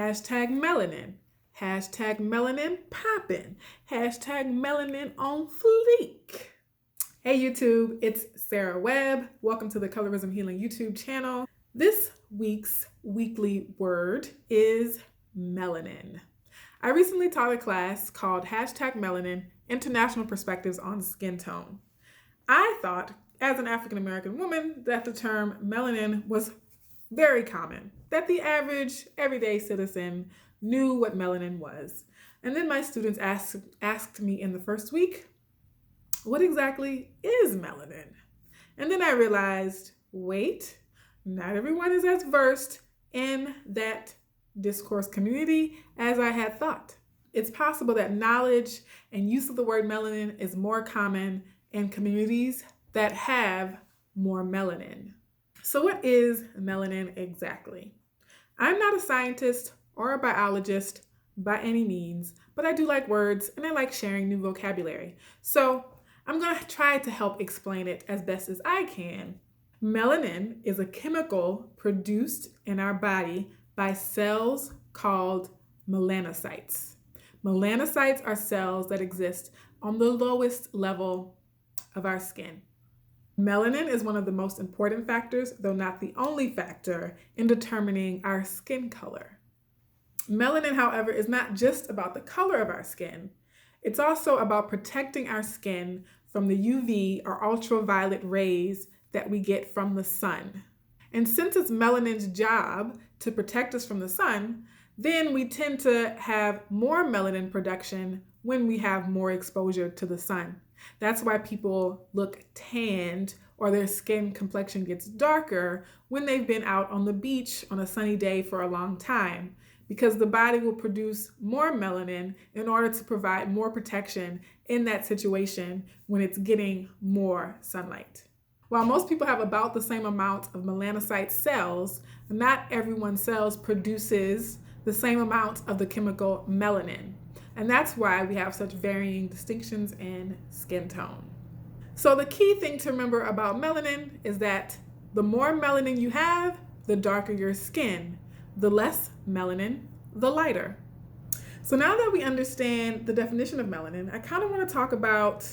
Hashtag melanin. Hashtag melanin poppin. Hashtag melanin on fleek. Hey YouTube, it's Sarah Webb. Welcome to the Colorism Healing YouTube channel. This week's weekly word is melanin. I recently taught a class called Hashtag Melanin, International Perspectives on Skin Tone. I thought, as an African American woman, that the term melanin was very common, that the average everyday citizen knew what melanin was. And then my students asked me in the first week, what exactly is melanin? And then I realized, wait, not everyone is as versed in that discourse community as I had thought. It's possible that knowledge and use of the word melanin is more common in communities that have more melanin. So what is melanin exactly? I'm not a scientist or a biologist by any means, but I do like words and I like sharing new vocabulary. So I'm going to try to help explain it as best as I can. Melanin is a chemical produced in our body by cells called melanocytes. Melanocytes are cells that exist on the lowest level of our skin. Melanin is one of the most important factors, though not the only factor, in determining our skin color. Melanin, however, is not just about the color of our skin. It's also about protecting our skin from the UV or ultraviolet rays that we get from the sun. And since it's melanin's job to protect us from the sun, then we tend to have more melanin production when we have more exposure to the sun. That's why people look tanned or their skin complexion gets darker when they've been out on the beach on a sunny day for a long time, because the body will produce more melanin in order to provide more protection in that situation when it's getting more sunlight. While most people have about the same amount of melanocyte cells, not everyone's cells produces the same amount of the chemical melanin. And that's why we have such varying distinctions in skin tone. So the key thing to remember about melanin is that the more melanin you have, the darker your skin. The less melanin, the lighter. So now that we understand the definition of melanin, I kind of want to talk about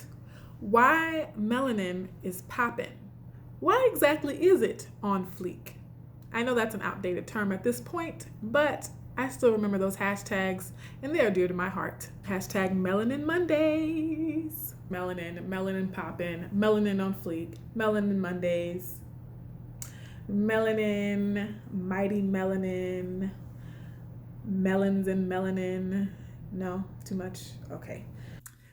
why melanin is poppin'. Why exactly is it on fleek? I know that's an outdated term at this point, but I still remember those hashtags and they are dear to my heart. Hashtag Melanin Mondays. Melanin poppin', melanin on fleek, melanin Mondays, melanin, mighty melanin, melons and melanin. No, too much? Okay.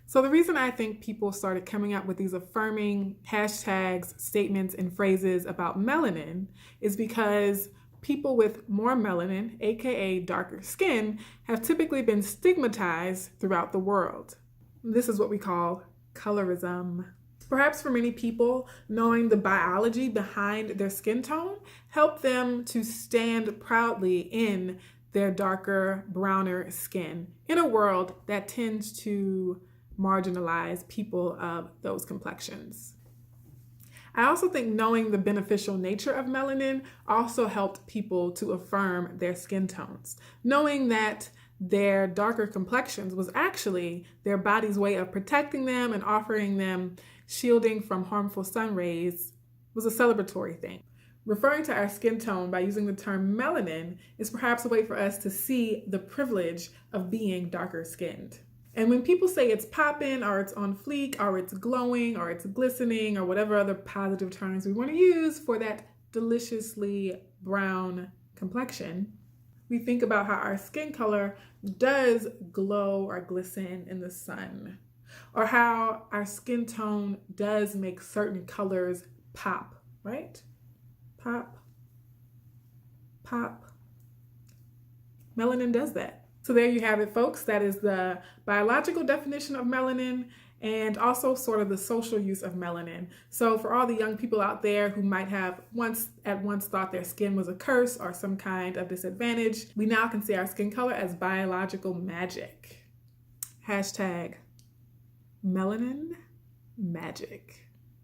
So the reason I think people started coming up with these affirming hashtags, statements, and phrases about melanin is because people with more melanin, aka darker skin, have typically been stigmatized throughout the world. This is what we call colorism. Perhaps for many people, knowing the biology behind their skin tone helped them to stand proudly in their darker, browner skin in a world that tends to marginalize people of those complexions. I also think knowing the beneficial nature of melanin also helped people to affirm their skin tones. Knowing that their darker complexions was actually their body's way of protecting them and offering them shielding from harmful sun rays was a celebratory thing. Referring to our skin tone by using the term melanin is perhaps a way for us to see the privilege of being darker skinned. And when people say it's poppin' or it's on fleek or it's glowing or it's glistening or whatever other positive terms we want to use for that deliciously brown complexion, we think about how our skin color does glow or glisten in the sun, or how our skin tone does make certain colors pop, right? Pop, pop. Melanin does that. So there you have it, folks. That is the biological definition of melanin and also sort of the social use of melanin. So for all the young people out there who might have once thought their skin was a curse or some kind of disadvantage, we now can see our skin color as biological magic. Hashtag melanin magic.